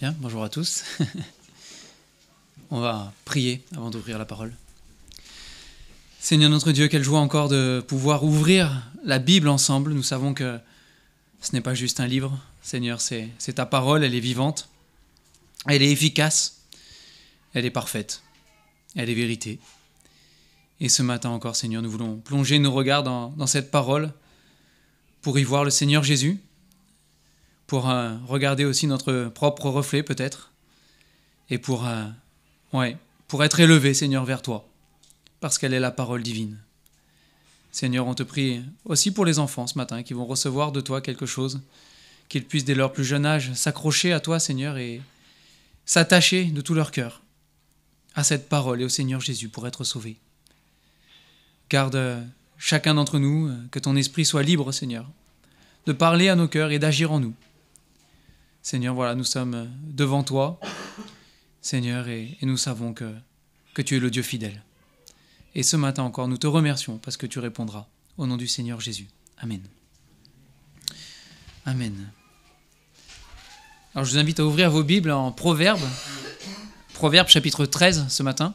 Bien, bonjour à tous. On va prier avant d'ouvrir la parole. Seigneur notre Dieu, quelle joie encore de pouvoir ouvrir la Bible ensemble. Nous savons que ce n'est pas juste un livre. Seigneur, c'est ta parole, elle est vivante, elle est efficace, elle est parfaite, elle est vérité. Et ce matin encore, Seigneur, nous voulons plonger nos regards dans cette parole pour y voir le Seigneur Jésus, pour regarder aussi notre propre reflet peut-être, et pour être élevé, Seigneur, vers toi, parce qu'elle est la parole divine. Seigneur, on te prie aussi pour les enfants ce matin, qui vont recevoir de toi quelque chose, qu'ils puissent dès leur plus jeune âge s'accrocher à toi, Seigneur, et s'attacher de tout leur cœur à cette parole et au Seigneur Jésus pour être sauvés. Garde chacun d'entre nous, que ton esprit soit libre, Seigneur, de parler à nos cœurs et d'agir en nous. Seigneur, voilà, nous sommes devant toi, Seigneur, et nous savons que tu es le Dieu fidèle. Et ce matin encore, nous te remercions parce que tu répondras. Au nom du Seigneur Jésus. Amen. Amen. Alors je vous invite à ouvrir vos Bibles en Proverbes. Proverbes chapitre 13 ce matin.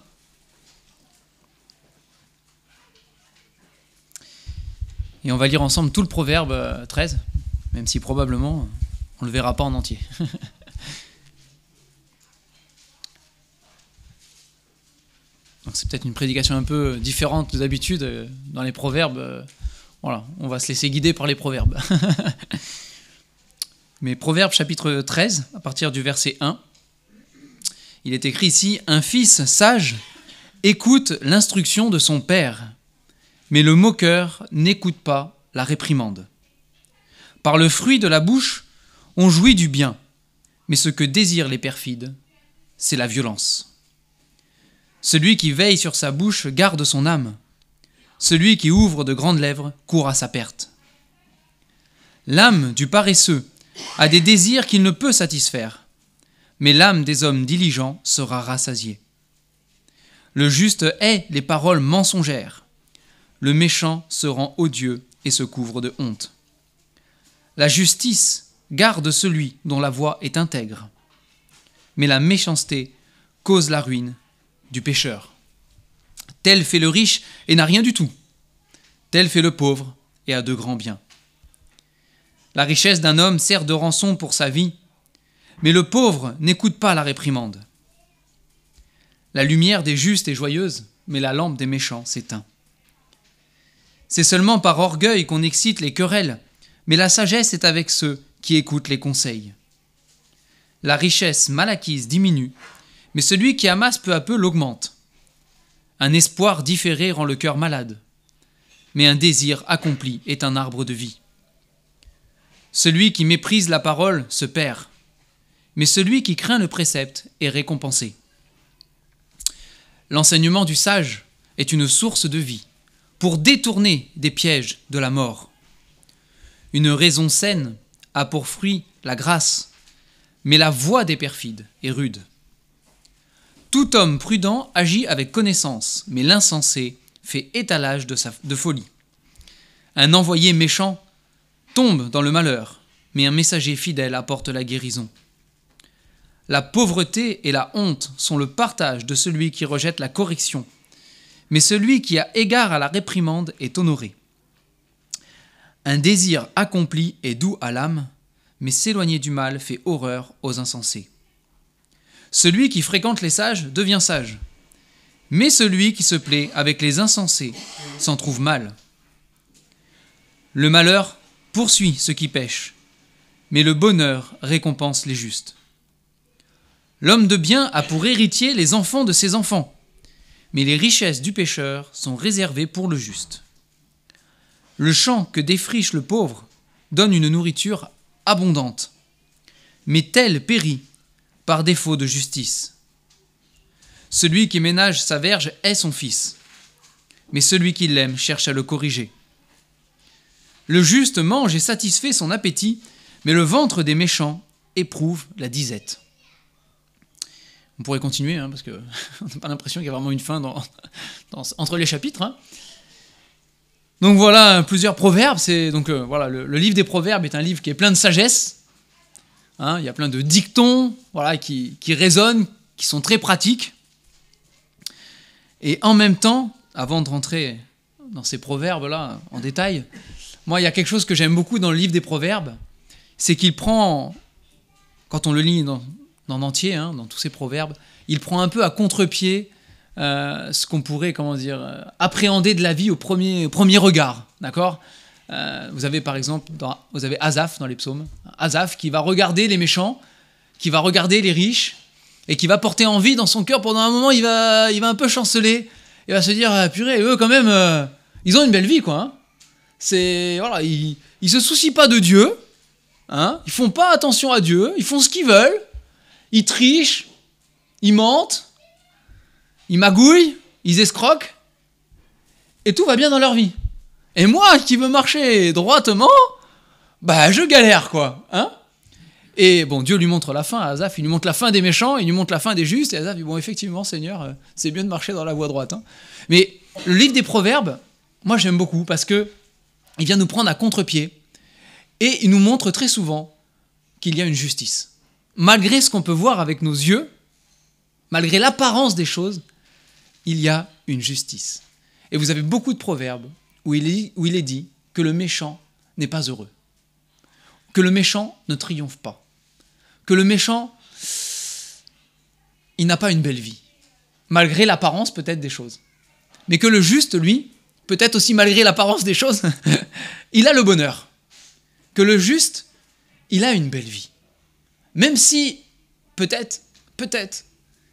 Et on va lire ensemble tout le Proverbe 13, même si probablement on ne le verra pas en entier. Donc c'est peut-être une prédication un peu différente d'habitude dans les proverbes. Voilà, on va se laisser guider par les proverbes. Mais Proverbes chapitre 13, à partir du verset 1, il est écrit ici « Un fils sage écoute l'instruction de son père, mais le moqueur n'écoute pas la réprimande. Par le fruit de la bouche, on jouit du bien, mais ce que désirent les perfides, c'est la violence. Celui qui veille sur sa bouche garde son âme. Celui qui ouvre de grandes lèvres court à sa perte. L'âme du paresseux a des désirs qu'il ne peut satisfaire, mais l'âme des hommes diligents sera rassasiée. Le juste hait les paroles mensongères. Le méchant se rend odieux et se couvre de honte. La justice garde celui dont la voie est intègre, mais la méchanceté cause la ruine du pécheur. Tel fait le riche et n'a rien du tout. Tel fait le pauvre et a de grands biens. La richesse d'un homme sert de rançon pour sa vie, mais le pauvre n'écoute pas la réprimande. La lumière des justes est joyeuse, mais la lampe des méchants s'éteint. C'est seulement par orgueil qu'on excite les querelles, mais la sagesse est avec ceux qui écoutent les conseils. La richesse mal acquise diminue, mais celui qui amasse peu à peu l'augmente. Un espoir différé rend le cœur malade, mais un désir accompli est un arbre de vie. Celui qui méprise la parole se perd, mais celui qui craint le précepte est récompensé. L'enseignement du sage est une source de vie, pour détourner des pièges de la mort. Une raison saine a pour fruit la grâce, mais la voie des perfides est rude. Tout homme prudent agit avec connaissance, mais l'insensé fait étalage de folie. Un envoyé méchant tombe dans le malheur, mais un messager fidèle apporte la guérison. La pauvreté et la honte sont le partage de celui qui rejette la correction, mais celui qui a égard à la réprimande est honoré. Un désir accompli est doux à l'âme, mais s'éloigner du mal fait horreur aux insensés. Celui qui fréquente les sages devient sage, mais celui qui se plaît avec les insensés s'en trouve mal. Le malheur poursuit ceux qui pêchent, mais le bonheur récompense les justes. L'homme de bien a pour héritier les enfants de ses enfants, mais les richesses du pécheur sont réservées pour le juste. Le champ que défriche le pauvre donne une nourriture abondante, mais tel périt par défaut de justice. Celui qui ménage sa verge est son fils, mais celui qui l'aime cherche à le corriger. Le juste mange et satisfait son appétit, mais le ventre des méchants éprouve la disette. On pourrait continuer, parce qu'on n'a pas l'impression qu'il y a vraiment une fin entre les chapitres. Donc voilà plusieurs proverbes. Le livre des proverbes est un livre qui est plein de sagesse. Hein, il y a plein de dictons voilà, qui résonnent, qui sont très pratiques. Et en même temps, avant de rentrer dans ces proverbes-là en détail, moi, il y a quelque chose que j'aime beaucoup dans le livre des proverbes, c'est qu'il prend, quand on le lit dans entier, hein, dans tous ces proverbes, il prend un peu à contre-pied ce qu'on pourrait, appréhender de la vie au premier regard, d'accord ? Vous avez par exemple, vous avez Asaph dans les psaumes, Asaph qui va regarder les méchants, qui va regarder les riches, et qui va porter envie dans son cœur. Pendant un moment, il va un peu chanceler, il va se dire, purée, eux quand même, ils ont une belle vie, quoi. Hein. Voilà, ils se soucient pas de Dieu, hein, ils font pas attention à Dieu, ils font ce qu'ils veulent, ils trichent, ils mentent, ils magouillent, ils escroquent, et tout va bien dans leur vie. Et moi, qui veux marcher droitement, je galère, quoi. Hein. Et bon, Dieu lui montre la fin à Asaph, il lui montre la fin des méchants, il lui montre la fin des justes, et Asaph dit, bon, effectivement, Seigneur, c'est bien de marcher dans la voie droite. Hein. Mais le livre des Proverbes, moi, j'aime beaucoup, parce que il vient nous prendre à contre-pied, et il nous montre très souvent qu'il y a une justice. Malgré ce qu'on peut voir avec nos yeux, malgré l'apparence des choses, il y a une justice. Et vous avez beaucoup de proverbes où il est dit que le méchant n'est pas heureux, que le méchant ne triomphe pas, que le méchant, il n'a pas une belle vie, malgré l'apparence peut-être des choses. Mais que le juste, lui, peut-être aussi malgré l'apparence des choses, il a le bonheur. Que le juste, il a une belle vie. Même si, peut-être,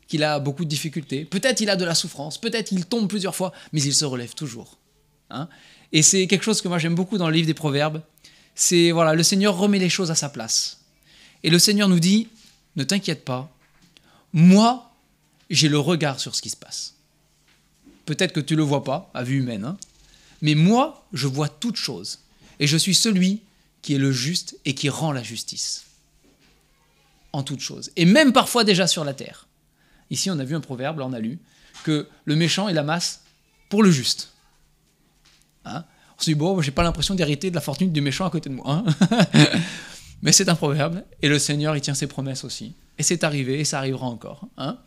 qu'il a beaucoup de difficultés, peut-être il a de la souffrance, peut-être il tombe plusieurs fois, mais il se relève toujours. Hein. Et c'est quelque chose que moi j'aime beaucoup dans le livre des Proverbes, c'est, voilà, le Seigneur remet les choses à sa place. Et le Seigneur nous dit, ne t'inquiète pas, moi, j'ai le regard sur ce qui se passe. Peut-être que tu ne le vois pas, à vue humaine, hein, mais moi, je vois toutes choses. Et je suis celui qui est le juste et qui rend la justice. En toutes choses. Et même parfois déjà sur la terre. Ici, on a vu un proverbe, là on a lu, que le méchant, il amasse pour le juste. Hein, on se dit, bon, j'ai pas l'impression d'hériter de la fortune du méchant à côté de moi. Hein. Mais c'est un proverbe, et le Seigneur, il tient ses promesses aussi. Et c'est arrivé, et ça arrivera encore. Hein.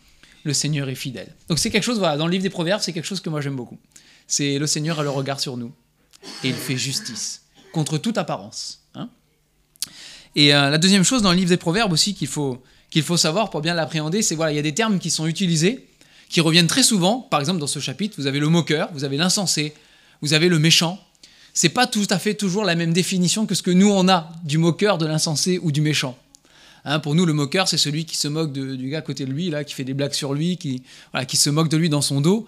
Le Seigneur est fidèle. Donc c'est quelque chose, voilà, dans le livre des Proverbes, c'est quelque chose que moi j'aime beaucoup. C'est le Seigneur a le regard sur nous, et il fait justice, contre toute apparence. Hein. Et la deuxième chose dans le livre des Proverbes aussi qu'il faut savoir pour bien l'appréhender, c'est voilà, il y a des termes qui sont utilisés, qui reviennent très souvent. Par exemple, dans ce chapitre, vous avez le moqueur, vous avez l'insensé, vous avez le méchant. C'est pas tout à fait toujours la même définition que ce que nous on a du moqueur, de l'insensé ou du méchant. Hein, pour nous, le moqueur, c'est celui qui se moque du gars à côté de lui, là, qui fait des blagues sur lui, qui se moque de lui dans son dos.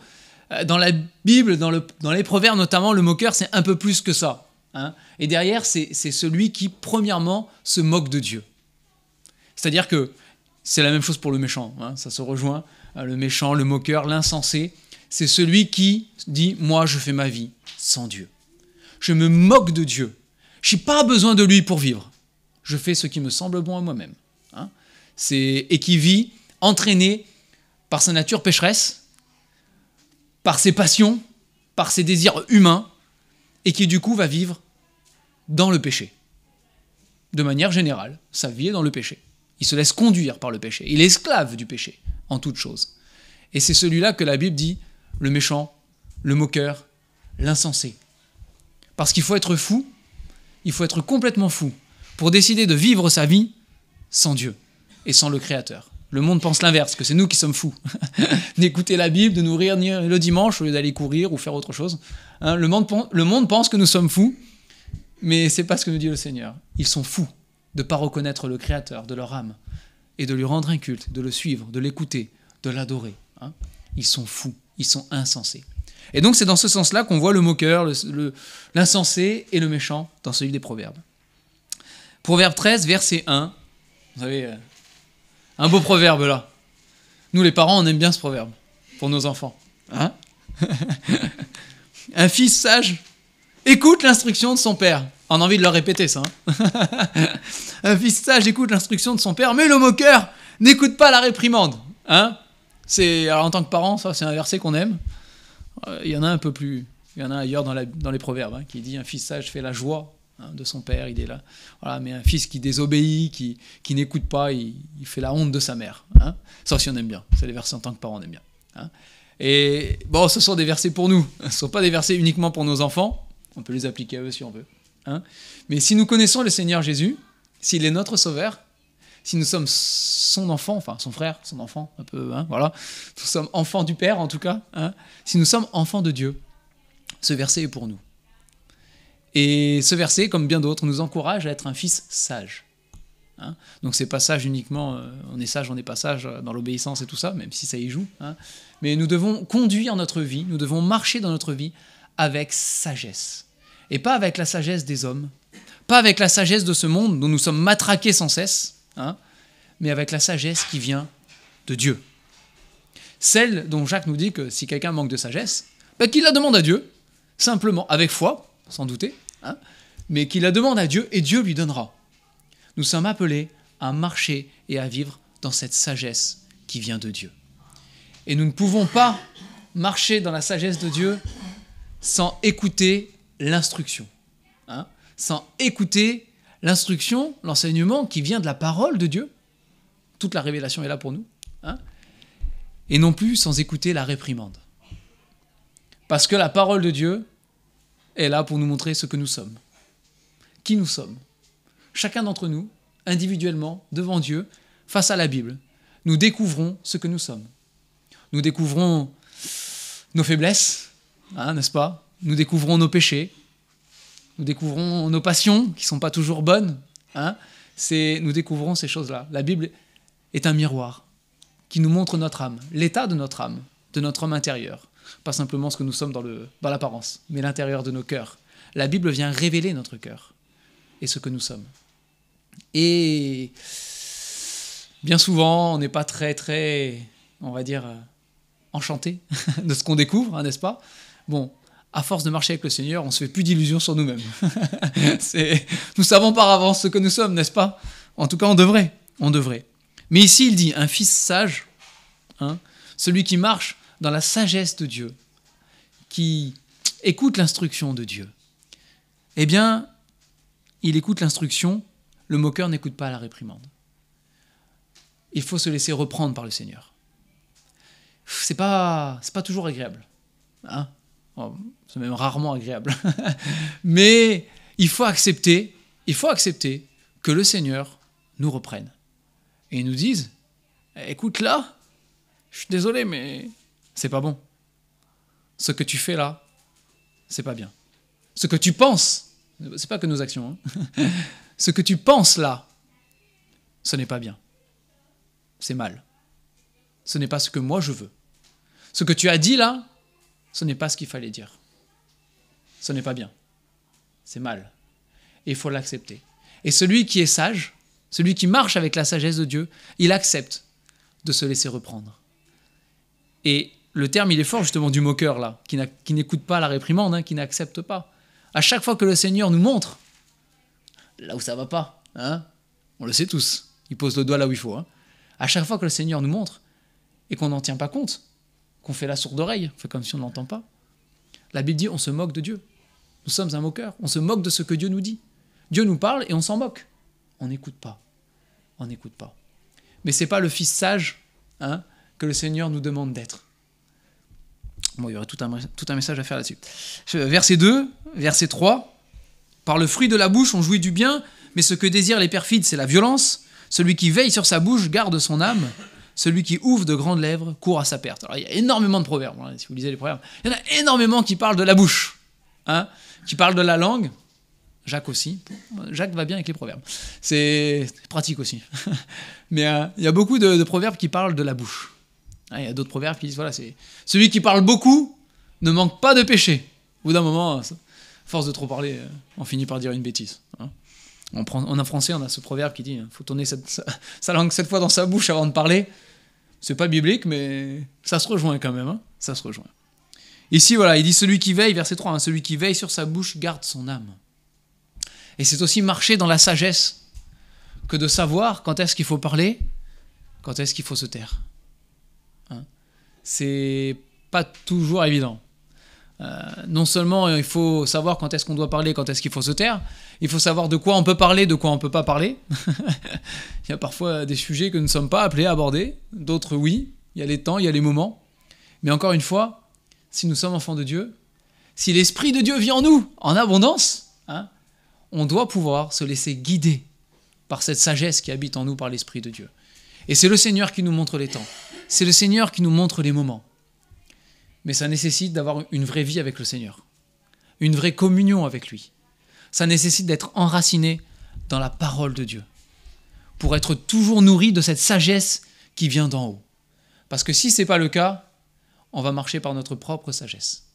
Dans la Bible, dans les Proverbes notamment, le moqueur, c'est un peu plus que ça. Hein. Et derrière, c'est celui qui, premièrement, se moque de Dieu. C'est-à-dire que c'est la même chose pour le méchant, hein, ça se rejoint. Le méchant, le moqueur, l'insensé, c'est celui qui dit « moi, je fais ma vie sans Dieu. Je me moque de Dieu. Je n'ai pas besoin de lui pour vivre. Je fais ce qui me semble bon à moi-même. Hein. » Et qui vit entraîné par sa nature pécheresse, par ses passions, par ses désirs humains, et qui du coup va vivre dans le péché. De manière générale, sa vie est dans le péché. Il se laisse conduire par le péché. Il est esclave du péché, en toute chose. Et c'est celui-là que la Bible dit, le méchant, le moqueur, l'insensé. Parce qu'il faut être fou, il faut être complètement fou, pour décider de vivre sa vie sans Dieu et sans le Créateur. Le monde pense l'inverse, que c'est nous qui sommes fous. D'écouter la Bible, de nous réunir le dimanche au lieu d'aller courir ou faire autre chose. Hein, le monde pense que nous sommes fous, mais c'est pas ce que nous dit le Seigneur. Ils sont fous de ne pas reconnaître le Créateur de leur âme et de lui rendre un culte, de le suivre, de l'écouter, de l'adorer. Hein. Ils sont fous, ils sont insensés. Et donc c'est dans ce sens-là qu'on voit le moqueur, l'insensé et le méchant dans ce livre des Proverbes. Proverbe 13, verset 1. Vous savez, un beau proverbe là. Nous les parents, on aime bien ce proverbe pour nos enfants. Hein. Un fils sage écoute l'instruction de son père. On a envie de leur répéter ça. Hein. Un fils sage écoute l'instruction de son père, mais le moqueur n'écoute pas la réprimande. Hein. Alors en tant que parent, ça c'est un verset qu'on aime. Il y en a un peu plus, il y en a ailleurs dans les proverbes, hein, qui dit un fils sage fait la joie hein, de son père, il est là. Voilà, mais un fils qui désobéit, qui n'écoute pas, il fait la honte de sa mère. Hein. Ça aussi on aime bien, c'est les versets en tant que parents on aime bien. Hein. Et bon, ce sont des versets pour nous, ce ne sont pas des versets uniquement pour nos enfants, on peut les appliquer à eux si on veut. Hein. Mais si nous connaissons le Seigneur Jésus, s'il est notre sauveur, si nous sommes son enfant, enfin son frère, son enfant, un peu, hein, voilà, nous sommes enfants du Père en tout cas, hein, si nous sommes enfants de Dieu, ce verset est pour nous. Et ce verset, comme bien d'autres, nous encourage à être un fils sage. Hein. Donc c'est pas sage uniquement, on est sage, on n'est pas sage dans l'obéissance et tout ça, même si ça y joue. Hein. Mais nous devons conduire notre vie, nous devons marcher dans notre vie avec sagesse. Et pas avec la sagesse des hommes, pas avec la sagesse de ce monde dont nous sommes matraqués sans cesse, hein, mais avec la sagesse qui vient de Dieu. Celle dont Jacques nous dit que si quelqu'un manque de sagesse, qu'il la demande à Dieu, simplement, avec foi, sans douter, hein, mais qu'il la demande à Dieu et Dieu lui donnera. Nous sommes appelés à marcher et à vivre dans cette sagesse qui vient de Dieu. Et nous ne pouvons pas marcher dans la sagesse de Dieu sans écouter l'instruction. Hein, sans écouter l'instruction, l'enseignement qui vient de la parole de Dieu. Toute la révélation est là pour nous. Hein, et non plus sans écouter la réprimande. Parce que la parole de Dieu est là pour nous montrer ce que nous sommes. Qui nous sommes. Chacun d'entre nous, individuellement, devant Dieu, face à la Bible, nous découvrons ce que nous sommes. Nous découvrons nos faiblesses, hein, n'est-ce pas? Nous découvrons nos péchés. Nous découvrons nos passions qui ne sont pas toujours bonnes. Hein. Nous découvrons ces choses-là. La Bible est un miroir qui nous montre notre âme, l'état de notre âme, de notre homme intérieur. Pas simplement ce que nous sommes dans l'apparence, mais l'intérieur de nos cœurs. La Bible vient révéler notre cœur et ce que nous sommes. Et bien souvent, on n'est pas très, on va dire, enchanté de ce qu'on découvre, hein, n'est-ce pas? Bon, à force de marcher avec le Seigneur, on ne se fait plus d'illusions sur nous-mêmes. Nous savons par avance ce que nous sommes, n'est-ce pas? En tout cas, on devrait. Mais ici, il dit, un fils sage, hein, celui qui marche dans la sagesse de Dieu, qui écoute l'instruction de Dieu, eh bien, il écoute l'instruction, le moqueur n'écoute pas la réprimande. Il faut se laisser reprendre par le Seigneur. C'est pas toujours agréable. Hein, c'est même rarement agréable. Mais il faut accepter que le Seigneur nous reprenne. Et il nous dise, écoute là, je suis désolé, mais c'est pas bon. Ce que tu fais là, c'est pas bien. Ce que tu penses, c'est pas que nos actions, hein. Ce que tu penses là, ce n'est pas bien. C'est mal. Ce n'est pas ce que moi je veux. Ce que tu as dit là, ce n'est pas ce qu'il fallait dire. Ce n'est pas bien. C'est mal. Et il faut l'accepter. Et celui qui est sage, celui qui marche avec la sagesse de Dieu, il accepte de se laisser reprendre. Et le terme, il est fort justement du moqueur là, qui n'écoute pas la réprimande, hein, qui n'accepte pas. À chaque fois que le Seigneur nous montre là où ça va pas, hein, on le sait tous, il pose le doigt là où il faut. Hein. À chaque fois que le Seigneur nous montre et qu'on n'en tient pas compte, qu'on fait la sourde oreille, on fait comme si on n'entend pas, la Bible dit on se moque de Dieu. Nous sommes un moqueur, on se moque de ce que Dieu nous dit. Dieu nous parle et on s'en moque. On n'écoute pas. On n'écoute pas. Mais ce n'est pas le fils sage, hein, que le Seigneur nous demande d'être. Bon, il y aurait tout un message à faire là-dessus. Verset 2, verset 3. Par le fruit de la bouche, on jouit du bien, mais ce que désirent les perfides, c'est la violence. Celui qui veille sur sa bouche garde son âme. Celui qui ouvre de grandes lèvres court à sa perte. Alors, il y a énormément de proverbes. Hein, si vous lisez les proverbes, il y en a énormément qui parlent de la bouche, hein, qui parlent de la langue. Jacques aussi. Jacques va bien avec les proverbes. C'est pratique aussi. Mais il y a beaucoup de proverbes qui parlent de la bouche. Il y a d'autres proverbes qui disent, voilà, c'est celui qui parle beaucoup ne manque pas de péché. Au bout d'un moment, à force de trop parler, on finit par dire une bêtise. Hein. En français, on a ce proverbe qui dit, il faut tourner sa langue 7 fois dans sa bouche avant de parler. C'est pas biblique, mais ça se rejoint quand même. Hein. Ça se rejoint. Ici, voilà, il dit, celui qui veille, verset 3, hein, celui qui veille sur sa bouche garde son âme. Et c'est aussi marcher dans la sagesse que de savoir quand est-ce qu'il faut parler, quand est-ce qu'il faut se taire. Hein, c'est pas toujours évident. Non seulement il faut savoir quand est-ce qu'on doit parler, quand est-ce qu'il faut se taire, il faut savoir de quoi on peut parler, de quoi on ne peut pas parler. Il y a parfois des sujets que nous ne sommes pas appelés à aborder, d'autres oui, il y a les temps, il y a les moments. Mais encore une fois, si nous sommes enfants de Dieu, si l'Esprit de Dieu vit en nous, en abondance, on doit pouvoir se laisser guider par cette sagesse qui habite en nous par l'Esprit de Dieu. Et c'est le Seigneur qui nous montre les temps. C'est le Seigneur qui nous montre les moments. Mais ça nécessite d'avoir une vraie vie avec le Seigneur, une vraie communion avec lui. Ça nécessite d'être enraciné dans la parole de Dieu, pour être toujours nourri de cette sagesse qui vient d'en haut. Parce que si ce n'est pas le cas, on va marcher par notre propre sagesse.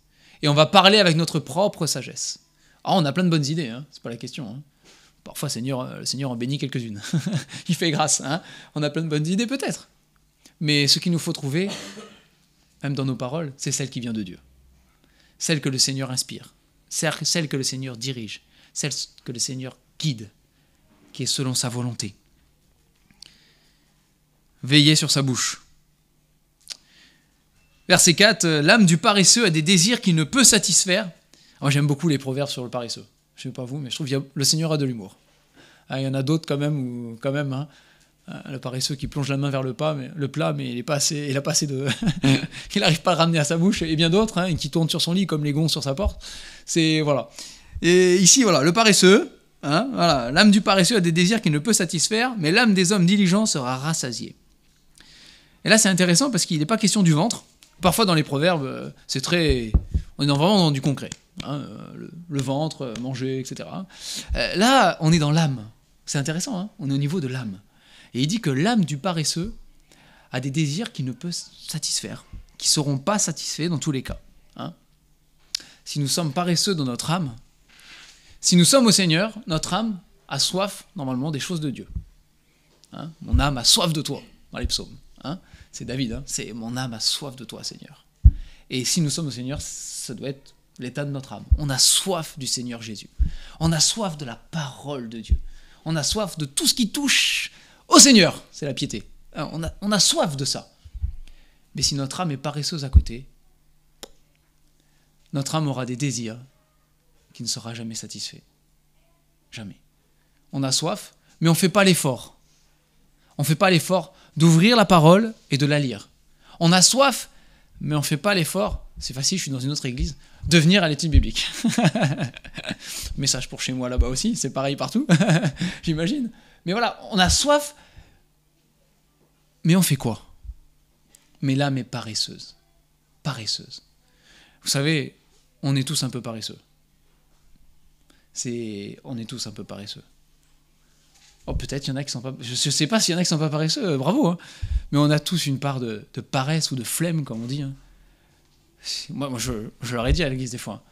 Et on va parler avec notre propre sagesse. Ah, on a plein de bonnes idées, c'est pas la question. Parfois, le Seigneur en bénit quelques-unes. Il fait grâce. On a plein de bonnes idées peut-être. Mais ce qu'il nous faut trouver, même dans nos paroles, c'est celle qui vient de Dieu. Celle que le Seigneur inspire. Celle que le Seigneur dirige. Celle que le Seigneur guide, qui est selon sa volonté. Veillez sur sa bouche. Verset 4, l'âme du paresseux a des désirs qu'il ne peut satisfaire. Moi, j'aime beaucoup les proverbes sur le paresseux. Je ne sais pas vous, mais je trouve que le Seigneur a de l'humour. Il y en a d'autres quand même, le paresseux qui plonge la main vers le plat, mais il n'a pas assez de... il n'arrive pas à le ramener à sa bouche, et bien d'autres, qui tournent sur son lit comme les gonds sur sa porte. Voilà. Et ici, voilà, le paresseux, voilà, l'âme du paresseux a des désirs qu'il ne peut satisfaire, mais l'âme des hommes diligents sera rassasiée. Et là, c'est intéressant parce qu'il n'est pas question du ventre. Parfois, dans les proverbes, on est vraiment dans du concret. Le ventre, manger, etc. Là, on est dans l'âme. C'est intéressant, on est au niveau de l'âme. Et il dit que l'âme du paresseux a des désirs qu'il ne peut satisfaire, qui ne seront pas satisfaits dans tous les cas. Si nous sommes paresseux dans notre âme, si nous sommes au Seigneur, notre âme a soif, normalement, des choses de Dieu. Mon âme a soif de toi, dans les psaumes. C'est David, c'est mon âme a soif de toi, Seigneur. Et si nous sommes au Seigneur, ça doit être l'état de notre âme. On a soif du Seigneur Jésus. On a soif de la parole de Dieu. On a soif de tout ce qui touche au Seigneur. C'est la piété. On a soif de ça. Mais si notre âme est paresseuse à côté, notre âme aura des désirs qui ne sera jamais satisfait. Jamais. On a soif, mais on ne fait pas l'effort. On ne fait pas l'effort d'ouvrir la parole et de la lire. On a soif, mais on ne fait pas l'effort, c'est facile, je suis dans une autre église, de venir à l'étude biblique. Message pour chez moi là-bas aussi, c'est pareil partout, j'imagine. Mais voilà, on a soif, mais on fait quoi? Mais l'âme est paresseuse. Paresseuse. Vous savez, on est tous un peu paresseux. On est tous un peu paresseux. Oh, peut-être il y en a qui sont pas... Je ne sais pas s'il y en a qui sont pas paresseux, bravo. Mais on a tous une part de paresse ou de flemme, comme on dit. Moi je leur ai dit à l'église des fois.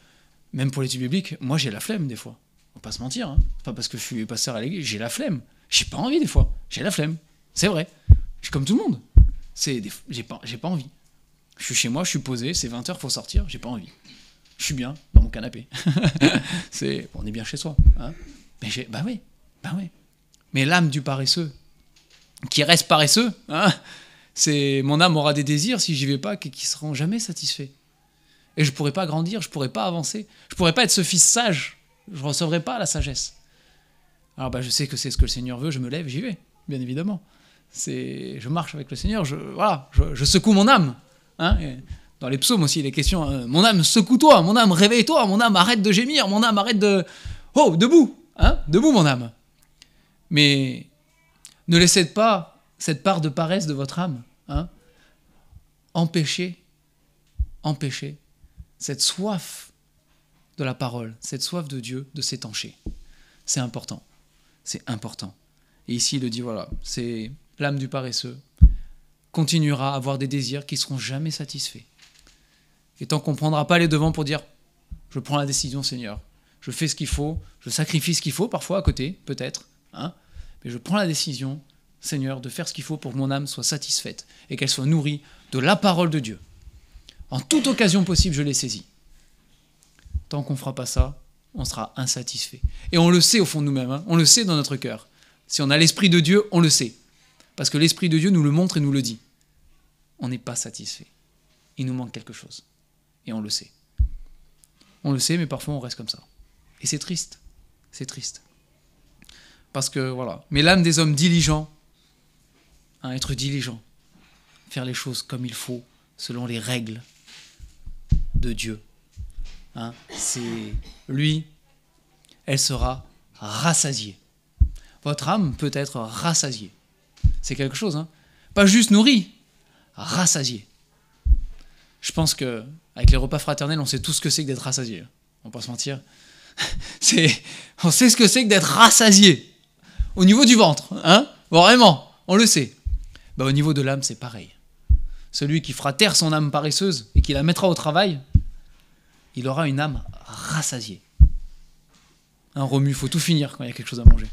Même pour l'étude biblique, moi j'ai la flemme des fois. On va pas se mentir. Pas parce que je suis pasteur à l'église, j'ai la flemme. J'ai pas envie des fois. J'ai la flemme. C'est vrai. Je suis comme tout le monde. J'ai pas envie. Je suis chez moi, je suis posé, c'est 20h, faut sortir, j'ai pas envie. Je suis bien dans mon canapé. On est bien chez soi. Mais bah oui. Mais l'âme du paresseux, qui reste paresseux, c'est mon âme aura des désirs si j'y vais pas qui ne seront jamais satisfaits. Et je ne pourrai pas grandir, je ne pourrai pas avancer, je ne pourrai pas être ce fils sage, je ne recevrai pas la sagesse. Alors je sais que c'est ce que le Seigneur veut, je me lève, j'y vais, bien évidemment. Je marche avec le Seigneur, je secoue mon âme. Dans les psaumes aussi, il est question, mon âme secoue-toi, mon âme réveille-toi, mon âme arrête de gémir, mon âme arrête de... Oh, debout, debout mon âme. Mais ne laissez pas cette part de paresse de votre âme empêcher cette soif de la parole, cette soif de Dieu de s'étancher. C'est important. Et ici, il le dit, voilà, c'est l'âme du paresseux continuera à avoir des désirs qui ne seront jamais satisfaits. Et tant qu'on ne prendra pas les devants pour dire, je prends la décision, Seigneur, je fais ce qu'il faut, je sacrifie ce qu'il faut, parfois à côté, peut-être, mais je prends la décision, Seigneur, de faire ce qu'il faut pour que mon âme soit satisfaite et qu'elle soit nourrie de la parole de Dieu. En toute occasion possible, je l'ai saisie. Tant qu'on ne fera pas ça, on sera insatisfait. Et on le sait au fond de nous-mêmes, on le sait dans notre cœur. Si on a l'Esprit de Dieu, on le sait. Parce que l'Esprit de Dieu nous le montre et nous le dit. On n'est pas satisfait. Il nous manque quelque chose. Et on le sait. On le sait, mais parfois on reste comme ça. Et c'est triste. C'est triste. Parce que, voilà. Mais l'âme des hommes diligents, être diligent, faire les choses comme il faut, selon les règles de Dieu. C'est lui, elle sera rassasiée. Votre âme peut être rassasiée. C'est quelque chose, Pas juste nourrie, rassasiée. Je pense que avec les repas fraternels, on sait tout ce que c'est que d'être rassasié. On va pas se mentir. On sait ce que c'est que d'être rassasié. Au niveau du ventre, Vraiment, on le sait. Au niveau de l'âme, c'est pareil. Celui qui fera taire son âme paresseuse et qui la mettra au travail, il aura une âme rassasiée. Romu, il faut tout finir quand il y a quelque chose à manger.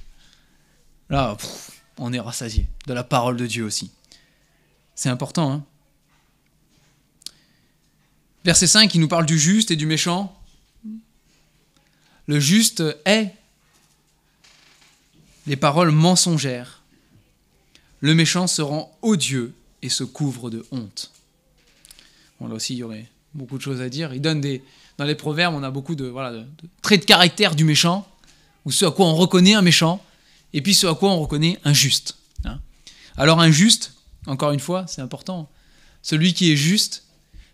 Là, on est rassasié. De la parole de Dieu aussi. C'est important, Verset 5, il nous parle du juste et du méchant. Le juste est les paroles mensongères. Le méchant se rend odieux et se couvre de honte. Bon, là aussi, il y aurait beaucoup de choses à dire. Il donne dans les proverbes, on a beaucoup de traits de caractère du méchant, ou ce à quoi on reconnaît un méchant, et puis ce à quoi on reconnaît un juste. Alors un juste, encore une fois, c'est important. Celui qui est juste,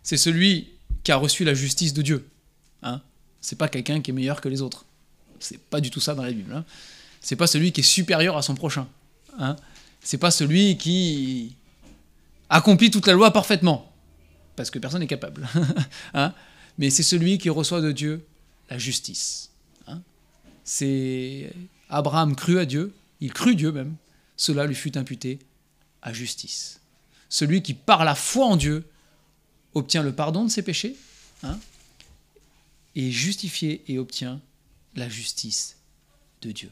c'est celui qui a reçu la justice de Dieu. C'est pas quelqu'un qui est meilleur que les autres. C'est pas du tout ça dans la Bible. C'est pas celui qui est supérieur à son prochain. C'est pas celui qui accomplit toute la loi parfaitement, parce que personne n'est capable. Mais c'est celui qui reçoit de Dieu la justice. C'est Abraham crut à Dieu, il crut Dieu même, cela lui fut imputé à justice. Celui qui par la foi en Dieu obtient le pardon de ses péchés, est justifié et obtient la justice de Dieu.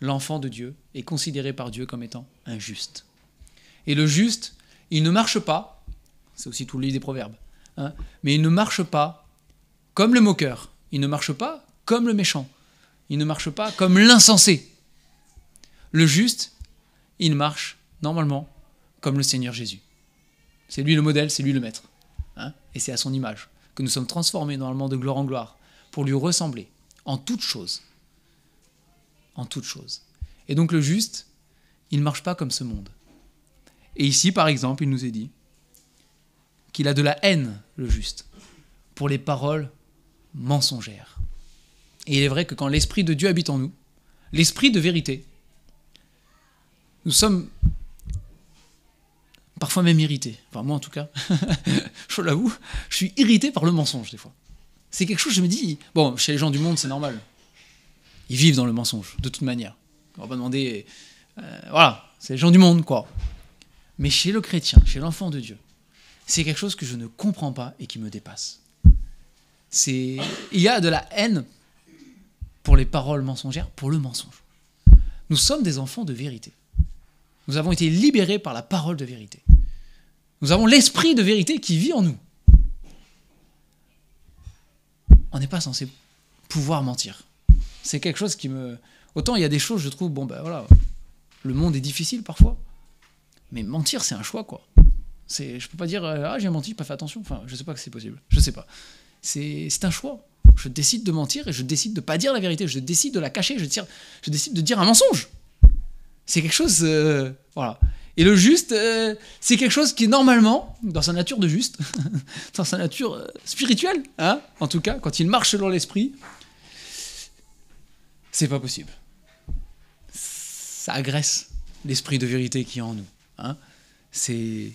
L'enfant de Dieu est considéré par Dieu comme étant un juste. Et le juste, il ne marche pas, c'est aussi tout le livre des Proverbes, mais il ne marche pas comme le moqueur, il ne marche pas comme le méchant, il ne marche pas comme l'insensé. Le juste, il marche normalement comme le Seigneur Jésus. C'est lui le modèle, c'est lui le maître. Et c'est à son image que nous sommes transformés normalement de gloire en gloire pour lui ressembler en toutes choses. En toutes choses. Et donc le juste, il ne marche pas comme ce monde. Et ici, par exemple, il nous est dit qu'il a de la haine, le juste, pour les paroles mensongères. Et il est vrai que quand l'Esprit de Dieu habite en nous, l'Esprit de vérité, nous sommes parfois même irrités. Enfin, moi en tout cas, je l'avoue, je suis irrité par le mensonge des fois. C'est quelque chose, je me dis, bon, chez les gens du monde, c'est normal. Ils vivent dans le mensonge, de toute manière. On va pas demander... voilà, c'est les gens du monde, quoi. Mais chez le chrétien, chez l'enfant de Dieu, c'est quelque chose que je ne comprends pas et qui me dépasse. Il y a de la haine pour les paroles mensongères, pour le mensonge. Nous sommes des enfants de vérité. Nous avons été libérés par la parole de vérité. Nous avons l'esprit de vérité qui vit en nous. On n'est pas censé pouvoir mentir. C'est quelque chose qui me... Autant il y a des choses, je trouve, le monde est difficile parfois, mais mentir, c'est un choix, quoi. Je peux pas dire, j'ai menti, j'ai pas fait attention. Enfin, je sais pas que c'est possible. Je sais pas. C'est un choix. Je décide de mentir et je décide de pas dire la vérité. Je décide de la cacher. Je décide de dire un mensonge. C'est quelque chose... voilà. Et le juste, c'est quelque chose qui est normalement, dans sa nature de juste, dans sa nature spirituelle, en tout cas, quand il marche selon l'esprit, c'est pas possible. Ça agresse l'esprit de vérité qui est en nous. C'est...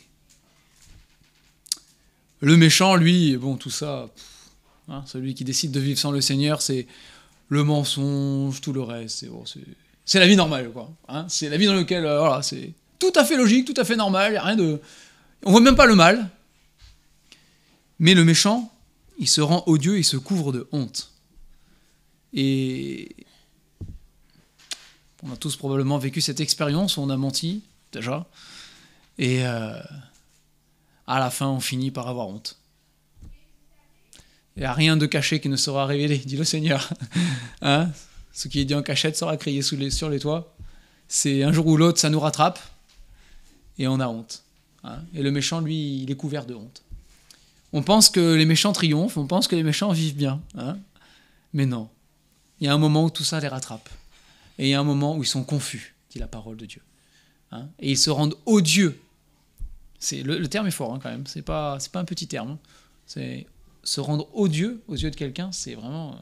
Le méchant, lui, bon, tout ça, celui qui décide de vivre sans le Seigneur, c'est le mensonge, tout le reste, c'est la vie normale, quoi. C'est la vie dans laquelle, c'est tout à fait logique, tout à fait normal, il n'y a rien de... On voit même pas le mal. Mais le méchant, il se rend odieux, il se couvre de honte. Et on a tous probablement vécu cette expérience où on a menti, déjà, et à la fin, on finit par avoir honte. Il n'y a rien de caché qui ne sera révélé, dit le Seigneur. Ce qui est dit en cachette sera crié sur les toits. C'est un jour ou l'autre, ça nous rattrape, et on a honte. Et le méchant, lui, il est couvert de honte. On pense que les méchants triomphent, on pense que les méchants vivent bien. Mais non. Il y a un moment où tout ça les rattrape. Et il y a un moment où ils sont confus, dit la parole de Dieu. Hein, et ils se rendent odieux. Le terme est fort, hein, quand même. C'est pas un petit terme. Hein. C'est se rendre odieux aux yeux de quelqu'un, c'est vraiment...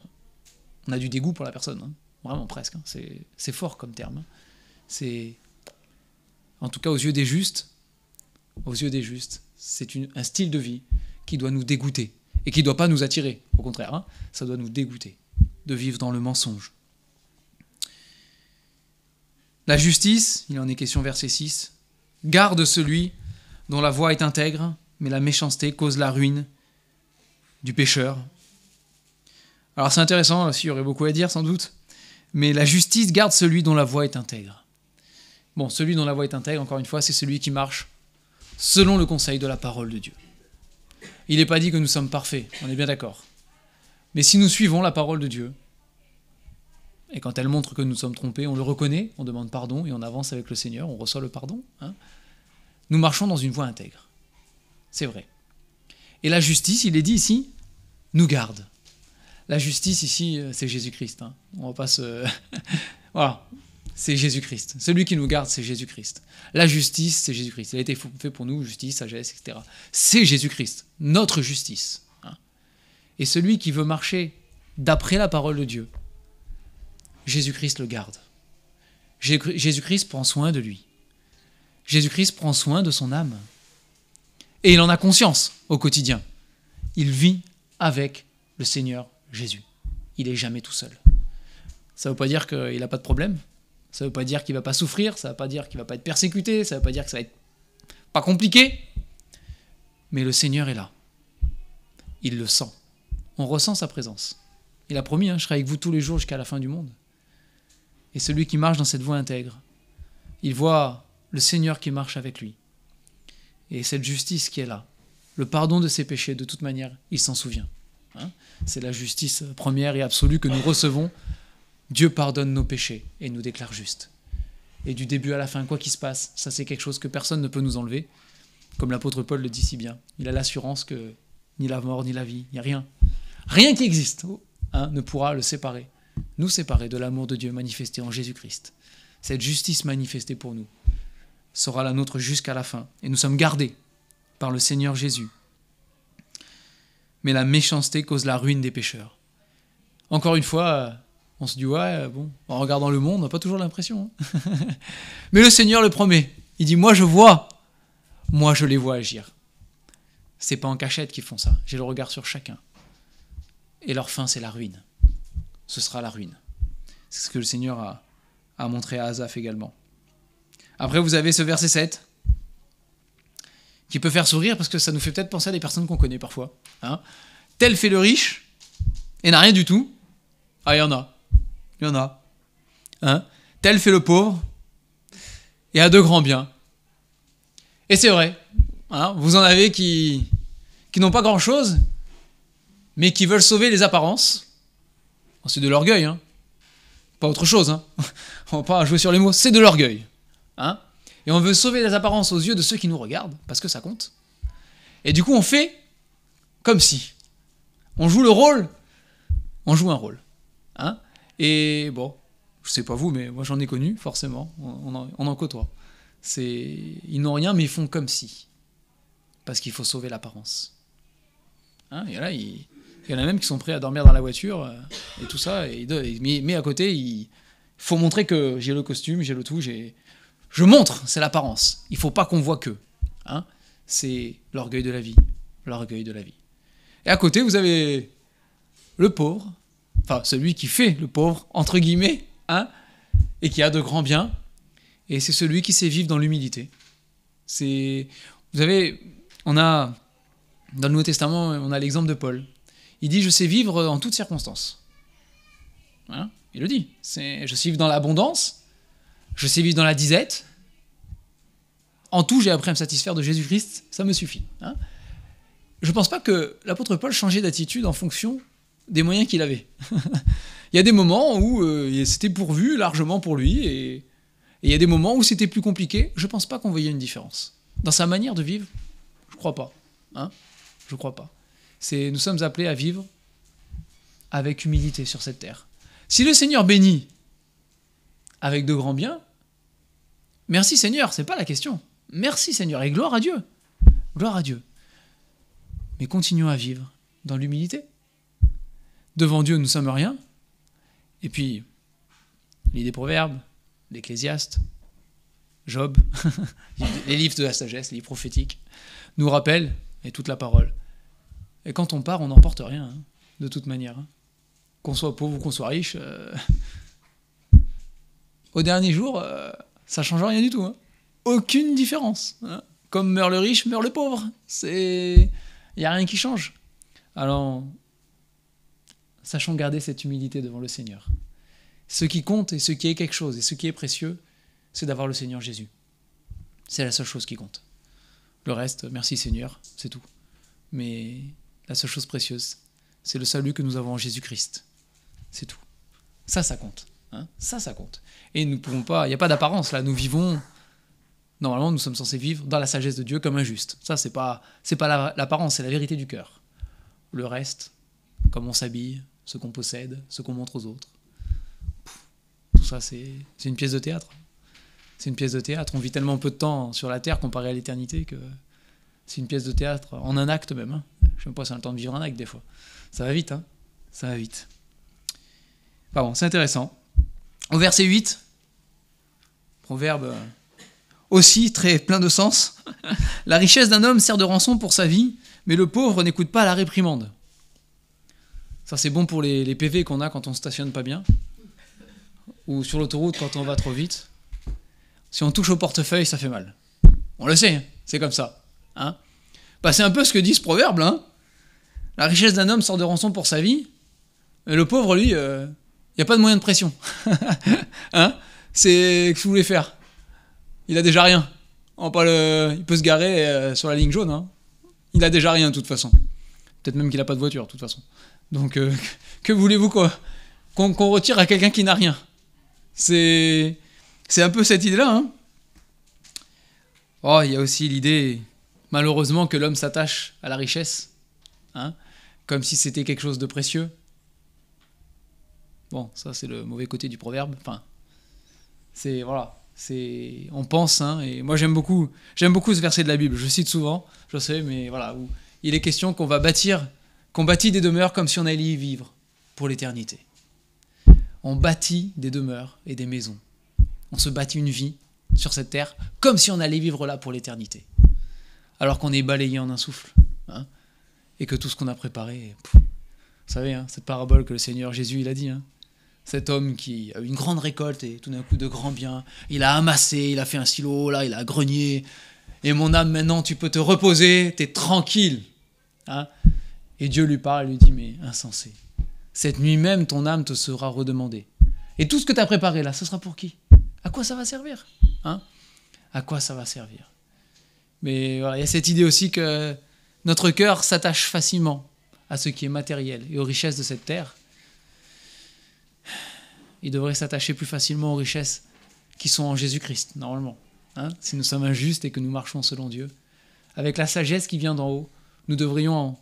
on a du dégoût pour la personne. Hein. Vraiment, presque. Hein. C'est fort comme terme. Hein. C'est... En tout cas, aux yeux des justes, c'est un style de vie qui doit nous dégoûter. Et qui ne doit pas nous attirer. Au contraire, hein, ça doit nous dégoûter de vivre dans le mensonge. La justice, il en est question verset 6, garde celui dont la voie est intègre, mais la méchanceté cause la ruine du pécheur. Alors c'est intéressant, là, il y aurait beaucoup à dire sans doute, mais la justice garde celui dont la voie est intègre. Bon, celui dont la voie est intègre, encore une fois, c'est celui qui marche selon le conseil de la parole de Dieu. Il n'est pas dit que nous sommes parfaits, on est bien d'accord. Mais si nous suivons la parole de Dieu, et quand elle montre que nous sommes trompés, on le reconnaît, on demande pardon et on avance avec le Seigneur, on reçoit le pardon. Hein, nous marchons dans une voie intègre. C'est vrai. Et la justice, il est dit ici, nous garde. La justice ici, c'est Jésus-Christ. Hein. On va pas se... voilà, c'est Jésus-Christ. Celui qui nous garde, c'est Jésus-Christ. La justice, c'est Jésus-Christ. Il a été fait pour nous, justice, sagesse, etc. C'est Jésus-Christ, notre justice. Hein. Et celui qui veut marcher d'après la parole de Dieu, Jésus-Christ le garde. Jésus-Christ prend soin de lui. Jésus-Christ prend soin de son âme. Et il en a conscience au quotidien. Il vit avec le Seigneur Jésus. Il n'est jamais tout seul. Ça ne veut pas dire qu'il n'a pas de problème. Ça ne veut pas dire qu'il ne va pas souffrir. Ça ne veut pas dire qu'il ne va pas être persécuté. Ça ne veut pas dire que ça va être pas compliqué. Mais le Seigneur est là. Il le sent. On ressent sa présence. Il a promis, hein, je serai avec vous tous les jours jusqu'à la fin du monde. Et celui qui marche dans cette voie intègre, il voit le Seigneur qui marche avec lui. Et cette justice qui est là, le pardon de ses péchés, de toute manière, il s'en souvient. Hein, c'est la justice première et absolue que nous recevons. Dieu pardonne nos péchés et nous déclare justes. Et du début à la fin, quoi qu'il se passe, ça c'est quelque chose que personne ne peut nous enlever. Comme l'apôtre Paul le dit si bien. Il a l'assurance que ni la mort, ni la vie, il n'y a rien. Rien qui existe hein, ne pourra le séparer. Nous séparer de l'amour de Dieu manifesté en Jésus-Christ. Cette justice manifestée pour nous sera la nôtre jusqu'à la fin. Et nous sommes gardés par le Seigneur Jésus. Mais la méchanceté cause la ruine des pécheurs. Encore une fois, on se dit, ouais, bon, en regardant le monde, on n'a pas toujours l'impression. Hein. Mais le Seigneur le promet. Il dit, moi je vois, moi je les vois agir. C'est pas en cachette qu'ils font ça. J'ai le regard sur chacun. Et leur fin, c'est la ruine. Ce sera la ruine. C'est ce que le Seigneur a montré à Asaph également. Après, vous avez ce verset 7 qui peut faire sourire parce que ça nous fait peut-être penser à des personnes qu'on connaît parfois. Hein. Tel fait le riche et n'a rien du tout. Ah, il y en a. Il y en a. Hein. Tel fait le pauvre et a de grands biens. Et c'est vrai. Hein, vous en avez qui n'ont pas grand-chose, mais qui veulent sauver les apparences. C'est de l'orgueil, hein. Pas autre chose. Hein. On va pas jouer sur les mots, c'est de l'orgueil. Hein. Et on veut sauver les apparences aux yeux de ceux qui nous regardent, parce que ça compte. Et du coup, on fait comme si. On joue le rôle, on joue un rôle. Hein. Et bon, je sais pas vous, mais moi j'en ai connu, forcément, on en côtoie. Ils n'ont rien, mais ils font comme si. Parce qu'il faut sauver l'apparence. Hein. Et là, il y en a même qui sont prêts à dormir dans la voiture et tout ça. Mais à côté, il faut montrer que j'ai le costume, j'ai le tout. Je montre, c'est l'apparence. Il ne faut pas qu'on voit que. Hein. C'est l'orgueil de la vie. L'orgueil de la vie. Et à côté, vous avez le pauvre, enfin celui qui fait le pauvre, entre guillemets, hein, et qui a de grands biens. Et c'est celui qui sait vivre dans l'humilité. Vous avez, dans le Nouveau Testament, on a l'exemple de Paul. Il dit, je sais vivre en toutes circonstances. Hein, il le dit. Je sais vivre dans l'abondance, je sais vivre dans la disette. En tout, j'ai appris à me satisfaire de Jésus-Christ, ça me suffit. Hein. Je ne pense pas que l'apôtre Paul changeait d'attitude en fonction des moyens qu'il avait. Il y a des moments où c'était pourvu largement pour lui, et il y a des moments où c'était plus compliqué. Je ne pense pas qu'on voyait une différence. Dans sa manière de vivre, je ne crois pas. Hein, je ne crois pas. Nous sommes appelés à vivre avec humilité sur cette terre. Si le Seigneur bénit avec de grands biens, merci Seigneur, c'est pas la question. Merci Seigneur et gloire à Dieu. Gloire à Dieu. Mais continuons à vivre dans l'humilité. Devant Dieu, nous ne sommes rien. Et puis, lis des proverbes, l'Ecclésiaste, Job, les livres de la sagesse, les livres prophétiques, nous rappellent, et toute la parole. Et quand on part, on n'emporte rien, hein, de toute manière. Hein. Qu'on soit pauvre ou qu'on soit riche, au dernier jour, ça ne change rien du tout. Hein. Aucune différence. Hein. Comme meurt le riche, meurt le pauvre. Il n'y a rien qui change. Alors, sachons garder cette humilité devant le Seigneur. Ce qui compte et ce qui est quelque chose et ce qui est précieux, c'est d'avoir le Seigneur Jésus. C'est la seule chose qui compte. Le reste, merci Seigneur, c'est tout. Mais la seule chose précieuse, c'est le salut que nous avons en Jésus-Christ. C'est tout. Ça compte. Hein, ça compte. Et nous ne pouvons pas, il n'y a pas d'apparence là, nous vivons, normalement nous sommes censés vivre dans la sagesse de Dieu comme un juste. Ça c'est pas l'apparence, c'est la vérité du cœur. Le reste, comme on s'habille, ce qu'on possède, ce qu'on montre aux autres, tout ça c'est une pièce de théâtre. C'est une pièce de théâtre. On vit tellement peu de temps sur la terre comparé à l'éternité que c'est une pièce de théâtre, en un acte même. Hein. Je ne sais même pas si on a le temps de vivre un acte des fois. Ça va vite, hein. Ça va vite. Bon, c'est intéressant. Au verset 8, proverbe aussi très plein de sens. La richesse d'un homme sert de rançon pour sa vie, mais le pauvre n'écoute pas la réprimande. Ça c'est bon pour les PV qu'on a quand on stationne pas bien, ou sur l'autoroute quand on va trop vite. Si on touche au portefeuille, ça fait mal. On le sait, c'est comme ça. Hein, bah, c'est un peu ce que dit ce proverbe. Hein. La richesse d'un homme sort de rançon pour sa vie, mais le pauvre, lui, il n'y a pas de moyen de pression. Hein, c'est ce que vous voulez faire. Il a déjà rien. Il peut se garer sur la ligne jaune. Hein. Il a déjà rien de toute façon. Peut-être même qu'il n'a pas de voiture de toute façon. Donc, que voulez-vous quoi qu'on retire à quelqu'un qui n'a rien? C'est un peu cette idée-là. Hein. Oh, il y a aussi l'idée, malheureusement, que l'homme s'attache à la richesse, hein, comme si c'était quelque chose de précieux. Bon, ça c'est le mauvais côté du proverbe. Enfin, on pense, hein, et moi j'aime beaucoup ce verset de la Bible. Je cite souvent, je sais, mais voilà, où il est question qu'on bâtit des demeures comme si on allait y vivre pour l'éternité. On bâtit des demeures et des maisons. On se bâtit une vie sur cette terre comme si on allait vivre là pour l'éternité. Alors qu'on est balayé en un souffle. Hein, et que tout ce qu'on a préparé... vous savez, hein, cette parabole que le Seigneur Jésus il a dit. Hein, cet homme qui a eu une grande récolte et tout d'un coup de grands biens. Il a amassé, il a fait un silo, là il a grenier. Et mon âme, maintenant tu peux te reposer, t'es tranquille. Hein, et Dieu lui parle et lui dit, mais insensé. Cette nuit même, ton âme te sera redemandée. Et tout ce que tu as préparé là, ce sera pour qui? À quoi ça va servir? Hein? À quoi ça va servir? Mais voilà, il y a cette idée aussi que notre cœur s'attache facilement à ce qui est matériel et aux richesses de cette terre. Il devrait s'attacher plus facilement aux richesses qui sont en Jésus-Christ, normalement. Hein? Si nous sommes injustes et que nous marchons selon Dieu, avec la sagesse qui vient d'en haut, nous devrions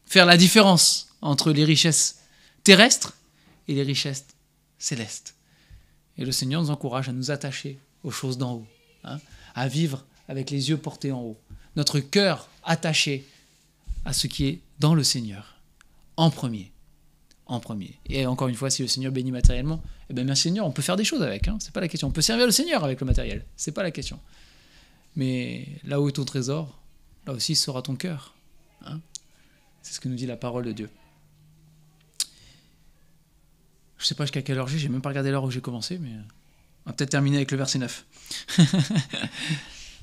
faire la différence entre les richesses terrestres et les richesses célestes. Et le Seigneur nous encourage à nous attacher aux choses d'en haut, hein, à vivre avec les yeux portés en haut, notre cœur attaché à ce qui est dans le Seigneur, en premier. Et encore une fois, si le Seigneur bénit matériellement, eh bien Seigneur, on peut faire des choses avec, hein, c'est pas la question. On peut servir le Seigneur avec le matériel, c'est pas la question. Mais là où est ton trésor, là aussi sera ton cœur. Hein. C'est ce que nous dit la parole de Dieu. Je ne sais pas jusqu'à quelle heure j'ai même pas regardé l'heure où j'ai commencé, mais on va peut-être terminer avec le verset 9.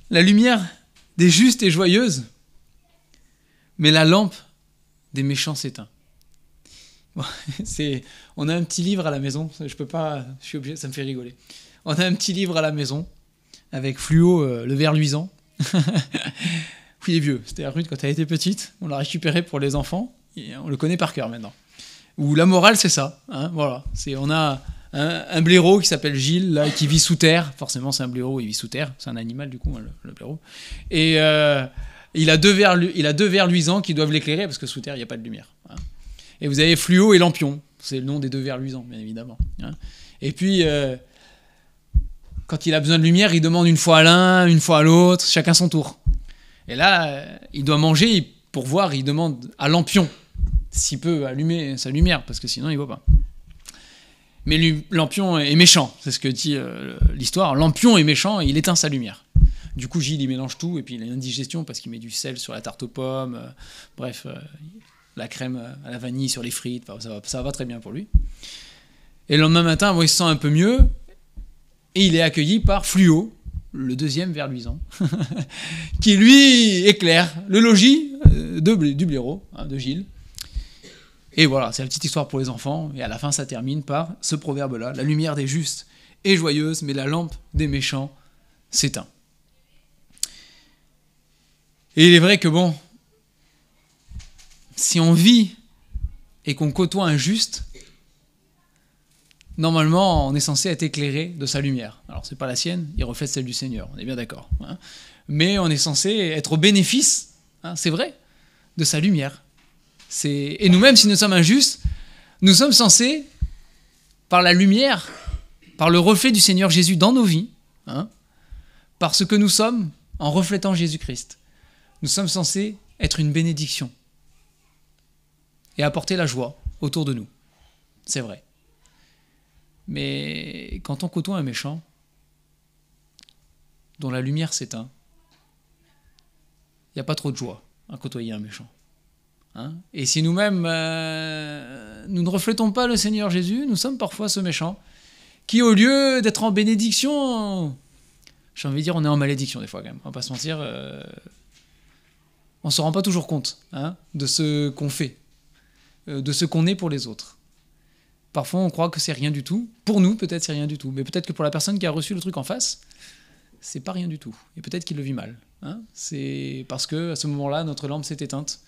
La lumière des justes est joyeuse, mais la lampe des méchants s'éteint. Bon, on a un petit livre à la maison, je suis obligé, ça me fait rigoler. On a un petit livre à la maison, avec fluo, le verre luisant. Oui, il est vieux, c'était la rue quand elle était petite, on l'a récupéré pour les enfants, et on le connaît par cœur maintenant. Où la morale, c'est ça. Hein, voilà. On a un blaireau qui s'appelle Gilles, là, qui vit sous terre. Forcément, c'est un blaireau, il vit sous terre. C'est un animal, du coup, hein, le blaireau. Et il a deux verres luisants qui doivent l'éclairer, parce que sous terre, il n'y a pas de lumière. Hein. Et vous avez Fluo et Lampion. C'est le nom des deux vers luisants, bien évidemment. Hein. Et puis, quand il a besoin de lumière, il demande une fois à l'un, une fois à l'autre, chacun son tour. Et là, il doit manger, pour voir, il demande à Lampion s'il peut allumer sa lumière, parce que sinon, il ne voit pas. Mais Lampion est méchant, c'est ce que dit l'histoire. Lampion est méchant et il éteint sa lumière. Du coup, Gilles, il mélange tout, et puis il a une indigestion parce qu'il met du sel sur la tarte aux pommes, bref, la crème à la vanille sur les frites, ça va très bien pour lui. Et le lendemain matin, il se sent un peu mieux, et il est accueilli par Fluo, le deuxième ver luisant, qui lui éclaire le logis du blaireau, de Gilles. Et voilà, c'est la petite histoire pour les enfants, et à la fin, ça termine par ce proverbe-là: la lumière des justes est joyeuse, mais la lampe des méchants s'éteint. Et il est vrai que bon, si on vit et qu'on côtoie un juste, normalement, on est censé être éclairé de sa lumière. Alors, c'est pas la sienne, il reflète celle du Seigneur, on est bien d'accord. Hein. Mais on est censé être au bénéfice, hein, c'est vrai, de sa lumière. Et nous-mêmes, si nous sommes injustes, nous sommes censés, par la lumière, par le reflet du Seigneur Jésus dans nos vies, hein, par ce que nous sommes en reflétant Jésus-Christ, nous sommes censés être une bénédiction et apporter la joie autour de nous. C'est vrai. Mais quand on côtoie un méchant, dont la lumière s'éteint, il n'y a pas trop de joie à côtoyer un méchant. Hein? Et si nous-mêmes, nous ne reflétons pas le Seigneur Jésus, nous sommes parfois ce méchant qui, au lieu d'être en bénédiction, j'ai envie de dire, on est en malédiction des fois quand même, on va pas se mentir, on ne se rend pas toujours compte, hein, de ce qu'on fait, de ce qu'on est pour les autres. Parfois, on croit que c'est rien du tout. Pour nous, peut-être c'est rien du tout. Mais peut-être que pour la personne qui a reçu le truc en face, c'est pas rien du tout. Et peut-être qu'il le vit mal. Hein. C'est parce que à ce moment-là, notre lampe s'est éteinte.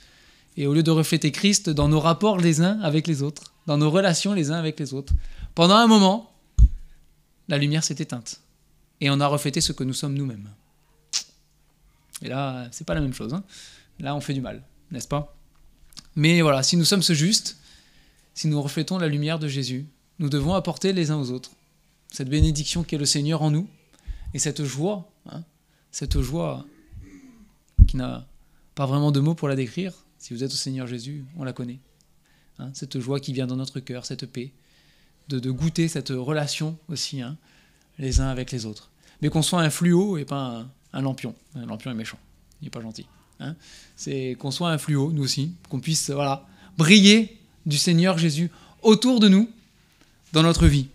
Et au lieu de refléter Christ dans nos rapports les uns avec les autres, dans nos relations les uns avec les autres, pendant un moment, la lumière s'est éteinte. Et on a reflété ce que nous sommes nous-mêmes. Et là, c'est pas la même chose. Hein. Là, on fait du mal, n'est-ce pas? Mais voilà, si nous sommes ce juste, si nous reflétons la lumière de Jésus, nous devons apporter les uns aux autres cette bénédiction qu'est le Seigneur en nous, et cette joie qui n'a pas vraiment de mots pour la décrire. Si vous êtes au Seigneur Jésus, on la connaît. Hein, cette joie qui vient dans notre cœur, cette paix, de goûter cette relation aussi, hein, les uns avec les autres. Mais qu'on soit un fluo et pas un lampion. Un lampion est méchant, il n'est pas gentil. Hein. C'est qu'on soit un fluo, nous aussi, qu'on puisse briller du Seigneur Jésus autour de nous, dans notre vie.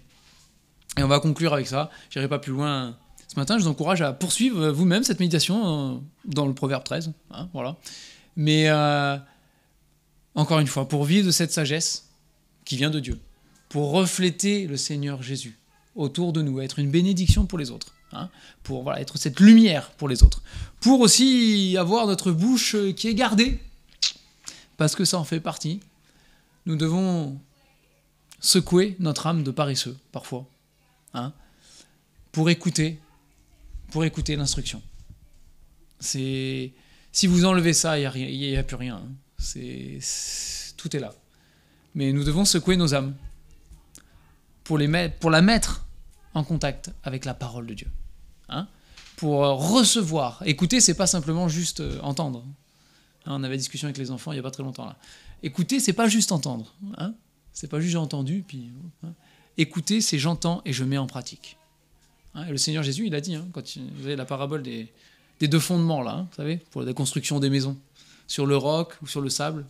Et on va conclure avec ça. Je n'irai pas plus loin ce matin. Je vous encourage à poursuivre vous-même cette méditation dans le Proverbe 13. Hein, voilà. Mais encore une fois, pour vivre de cette sagesse qui vient de Dieu, pour refléter le Seigneur Jésus autour de nous, être une bénédiction pour les autres, hein, pour être cette lumière pour les autres, pour aussi avoir notre bouche qui est gardée, parce que ça en fait partie. Nous devons secouer notre âme de paresseux, parfois, hein, pour écouter l'instruction. Si vous enlevez ça, il n'y a plus rien. Hein. Tout est là. Mais nous devons secouer nos âmes pour la mettre en contact avec la parole de Dieu. Hein, pour recevoir. Écouter, c'est pas simplement juste entendre. Hein, on avait discussion avec les enfants il n'y a pas très longtemps là. Écouter, c'est pas juste entendre. Hein, c'est pas juste j'ai entendu, puis. Hein. Écouter, c'est j'entends et je mets en pratique. Hein, et le Seigneur Jésus, il a dit, hein, quand vous avez la parabole des deux fondements, là, hein, vous savez, pour la construction des maisons, sur le roc ou sur le sable.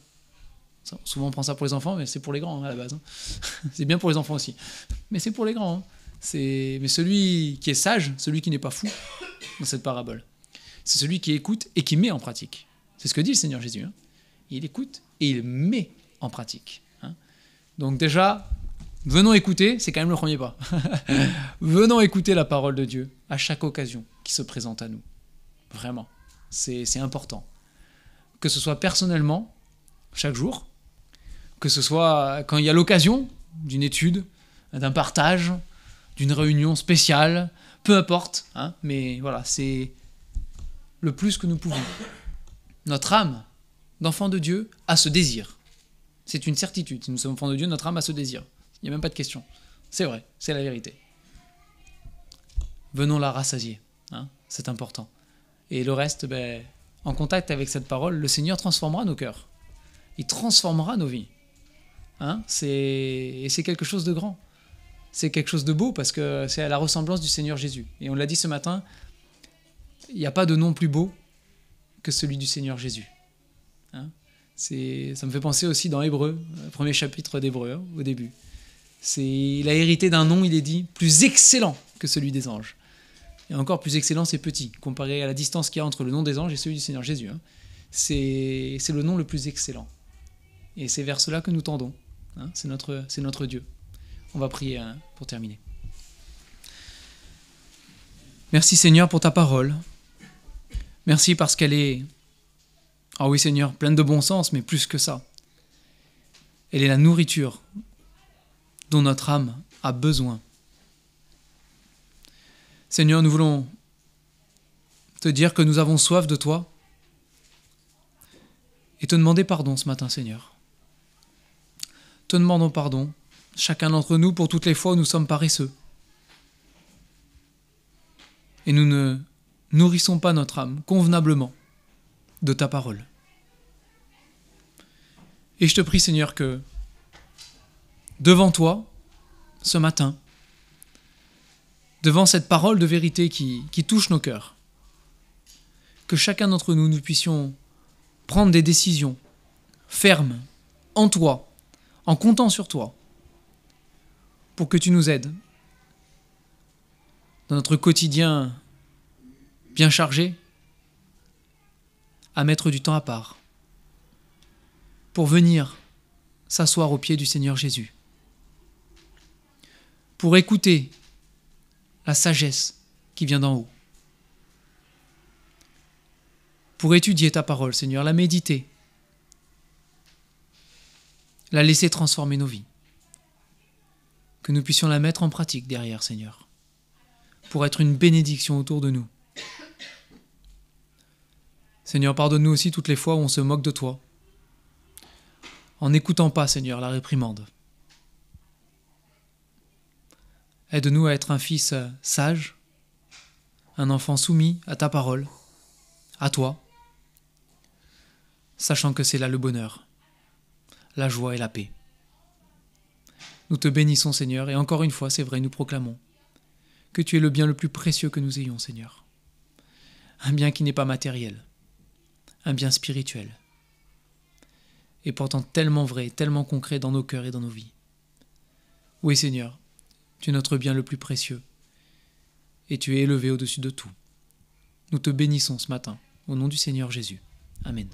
Ça, souvent on prend ça pour les enfants, mais c'est pour les grands, hein, à la base. Hein. C'est bien pour les enfants aussi. Mais c'est pour les grands. Hein. Mais celui qui est sage, celui qui n'est pas fou, dans cette parabole, c'est celui qui écoute et qui met en pratique. C'est ce que dit le Seigneur Jésus. Hein. Il écoute et il met en pratique. Hein. Donc déjà, venons écouter, c'est quand même le premier pas. Venons écouter la parole de Dieu à chaque occasion qui se présente à nous. Vraiment, c'est important. Que ce soit personnellement, chaque jour, que ce soit quand il y a l'occasion d'une étude, d'un partage, d'une réunion spéciale, peu importe, hein, mais voilà, c'est le plus que nous pouvons. Notre âme d'enfant de Dieu a ce désir C'est une certitude. Si nous sommes enfants de Dieu, notre âme a ce désir. Il n'y a même pas de question. C'est vrai, c'est la vérité. Venons la rassasier. Hein, c'est important. Et le reste, en contact avec cette parole, le Seigneur transformera nos cœurs. Il transformera nos vies. Hein, et c'est quelque chose de grand. C'est quelque chose de beau parce que c'est à la ressemblance du Seigneur Jésus. Et on l'a dit ce matin, il n'y a pas de nom plus beau que celui du Seigneur Jésus. Hein, ça me fait penser aussi dans Hébreux, le premier chapitre d'Hébreux, au début. Il a hérité d'un nom, il est dit, plus excellent que celui des anges. Et encore plus excellent, c'est petit, comparé à la distance qu'il y a entre le nom des anges et celui du Seigneur Jésus. Hein. C'est le nom le plus excellent. Et c'est vers cela que nous tendons. Hein. C'est notre Dieu. On va prier pour terminer. Merci Seigneur pour ta parole. Merci parce qu'elle est, ah oui Seigneur, pleine de bon sens, mais plus que ça. Elle est la nourriture dont notre âme a besoin. Seigneur, nous voulons te dire que nous avons soif de toi et te demander pardon ce matin, Seigneur. Te demandons pardon, chacun d'entre nous, pour toutes les fois où nous sommes paresseux. Et nous ne nourrissons pas notre âme convenablement de ta parole. Et je te prie, Seigneur, que devant toi, ce matin, devant cette parole de vérité qui touche nos cœurs, que chacun d'entre nous, nous puissions prendre des décisions fermes en toi, en comptant sur toi, pour que tu nous aides dans notre quotidien bien chargé, à mettre du temps à part, pour venir s'asseoir aux pieds du Seigneur Jésus, pour écouter la sagesse qui vient d'en haut, pour étudier ta parole, Seigneur, la méditer, la laisser transformer nos vies, que nous puissions la mettre en pratique derrière, Seigneur, pour être une bénédiction autour de nous. Seigneur, pardonne-nous aussi toutes les fois où on se moque de toi, en n'écoutant pas, Seigneur, la réprimande. Aide-nous à être un fils sage, un enfant soumis à ta parole, à toi, sachant que c'est là le bonheur, la joie et la paix. Nous te bénissons, Seigneur, et encore une fois, c'est vrai, nous proclamons que tu es le bien le plus précieux que nous ayons, Seigneur. Un bien qui n'est pas matériel, un bien spirituel, et pourtant tellement vrai, tellement concret dans nos cœurs et dans nos vies. Oui, Seigneur, tu es notre bien le plus précieux, et tu es élevé au-dessus de tout. Nous te bénissons ce matin, au nom du Seigneur Jésus. Amen.